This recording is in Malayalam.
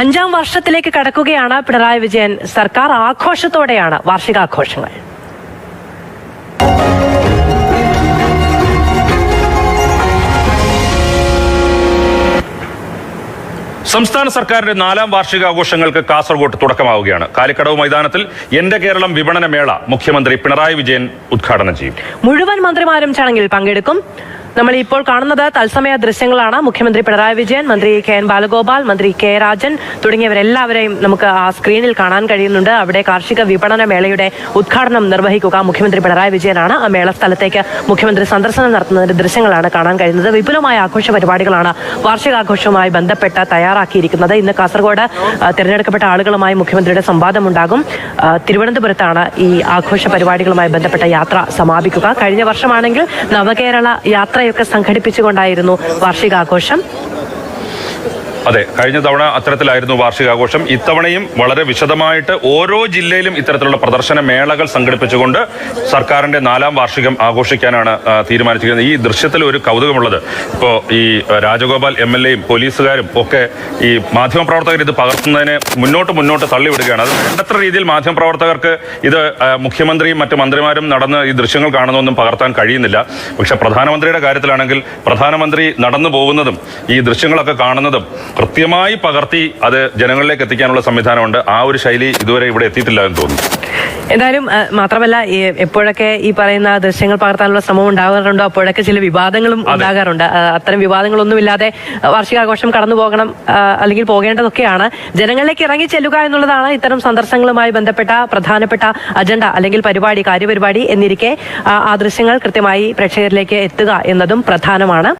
അഞ്ചാം വർഷത്തിലേക്ക് കടക്കുകയാണ് പിണറായി വിജയൻ. സർക്കാർ ആഘോഷത്തോടെയാണ് വാർഷികാഘോഷങ്ങൾ. സംസ്ഥാന സർക്കാരിന്റെ 4ാം വാർഷികാഘോഷങ്ങൾക്ക് കാസർഗോഡ് തുടക്കമാവുകയാണ്. കാലിക്കടവ് മൈതാനത്തിൽ എന്റെ കേരളം വിപണന മേള മുഖ്യമന്ത്രി പിണറായി വിജയൻ ഉദ്ഘാടനം ചെയ്യും. മുഴുവൻ മന്ത്രിമാരും ചടങ്ങിൽ പങ്കെടുക്കും. നമ്മൾ ഇപ്പോൾ കാണുന്നത് തത്സമയ ദൃശ്യങ്ങളാണ്. മുഖ്യമന്ത്രി പിണറായി വിജയൻ, മന്ത്രി കെ എൻ ബാലഗോപാൽ, മന്ത്രി കെ രാജൻ തുടങ്ങിയവരെല്ലാവരെയും നമുക്ക് ആ സ്ക്രീനിൽ കാണാൻ കഴിയുന്നുണ്ട്. അവിടെ കാർഷിക വിപണന മേളയുടെ ഉദ്ഘാടനം നിർവഹിക്കുക മുഖ്യമന്ത്രി പിണറായി വിജയനാണ്. ആ മേള സ്ഥലത്തേക്ക് മുഖ്യമന്ത്രി സന്ദർശനം നടത്തുന്നതിന്റെ ദൃശ്യങ്ങളാണ് കാണാൻ കഴിയുന്നത്. വിപുലമായ ആഘോഷ പരിപാടികളാണ് വാർഷികാഘോഷവുമായി ബന്ധപ്പെട്ട് തയ്യാറാക്കിയിരിക്കുന്നത്. ഇന്ന് കാസർഗോഡ് തിരഞ്ഞെടുക്കപ്പെട്ട ആളുകളുമായി മുഖ്യമന്ത്രിയുടെ സംവാദമുണ്ടാകും. തിരുവനന്തപുരത്താണ് ഈ ആഘോഷ പരിപാടികളുമായി ബന്ധപ്പെട്ട യാത്ര സമാപിക്കുക. കഴിഞ്ഞ വർഷമാണെങ്കിൽ നവകേരള യാത്രയൊക്കെ സംഘടിപ്പിച്ചുകൊണ്ടായിരുന്നു വാർഷികാഘോഷം. അതെ, കഴിഞ്ഞ തവണ അത്തരത്തിലായിരുന്നു വാർഷികാഘോഷം. ഇത്തവണയും വളരെ വിശദമായിട്ട് ഓരോ ജില്ലയിലും ഇത്തരത്തിലുള്ള പ്രദർശന മേളകൾ സംഘടിപ്പിച്ചുകൊണ്ട് സർക്കാരിന്റെ 4ാം വാർഷികം ആഘോഷിക്കാനാണ് തീരുമാനിച്ചിരിക്കുന്നത്. ഈ ദൃശ്യത്തിൽ ഒരു കൗതുകമുള്ളത്, ഇപ്പോൾ ഈ രാജഗോപാൽ MLA-യും പോലീസുകാരും ഒക്കെ ഈ മാധ്യമപ്രവർത്തകർ ഇത് പകർത്തുന്നതിനെ മുന്നോട്ട് തള്ളിവിടുകയാണ്. അത് വേണ്ടത്ര രീതിയിൽ മാധ്യമപ്രവർത്തകർക്ക് ഇത് മുഖ്യമന്ത്രിയും മറ്റു മന്ത്രിമാരും നടന്ന് ഈ ദൃശ്യങ്ങൾ കാണുന്നതൊന്നും പകർത്താൻ കഴിയുന്നില്ല. പക്ഷെ പ്രധാനമന്ത്രിയുടെ കാര്യത്തിലാണെങ്കിൽ പ്രധാനമന്ത്രി നടന്നു പോകുന്നതും ഈ ദൃശ്യങ്ങളൊക്കെ കാണുന്നതും കൃത്യമായി പകർത്തി അത് ജനങ്ങളിലേക്ക് എത്തിക്കാനുള്ള സംവിധാനമുണ്ട്. ആ ഒരു ശൈലി ഇതുവരെ ഇവിടെ എത്തിയിട്ടില്ല എന്ന് തോന്നുന്നു. എന്തായാലും മാത്രമല്ല, എപ്പോഴൊക്കെ ഈ പറയുന്ന ദൃശ്യങ്ങൾ പകർത്താനുള്ള ശ്രമം ഉണ്ടാകാറുണ്ടോ അപ്പോഴൊക്കെ ചില വിവാദങ്ങളും ഉണ്ടാകാറുണ്ട്. അത്തരം വിവാദങ്ങളൊന്നുമില്ലാതെ വാർഷികാഘോഷം കടന്നു പോകണം, അല്ലെങ്കിൽ പോകേണ്ടതൊക്കെയാണ്. ജനങ്ങളിലേക്ക് ഇറങ്ങി ചെല്ലുക എന്നുള്ളതാണ് ഇത്തരം സന്ദർശനങ്ങളുമായി ബന്ധപ്പെട്ട പ്രധാനപ്പെട്ട അജണ്ട അല്ലെങ്കിൽ കാര്യപരിപാടി എന്നിരിക്കെ ആ ദൃശ്യങ്ങൾ കൃത്യമായി പ്രേക്ഷകരിലേക്ക് എത്തുക എന്നതും പ്രധാനമാണ്.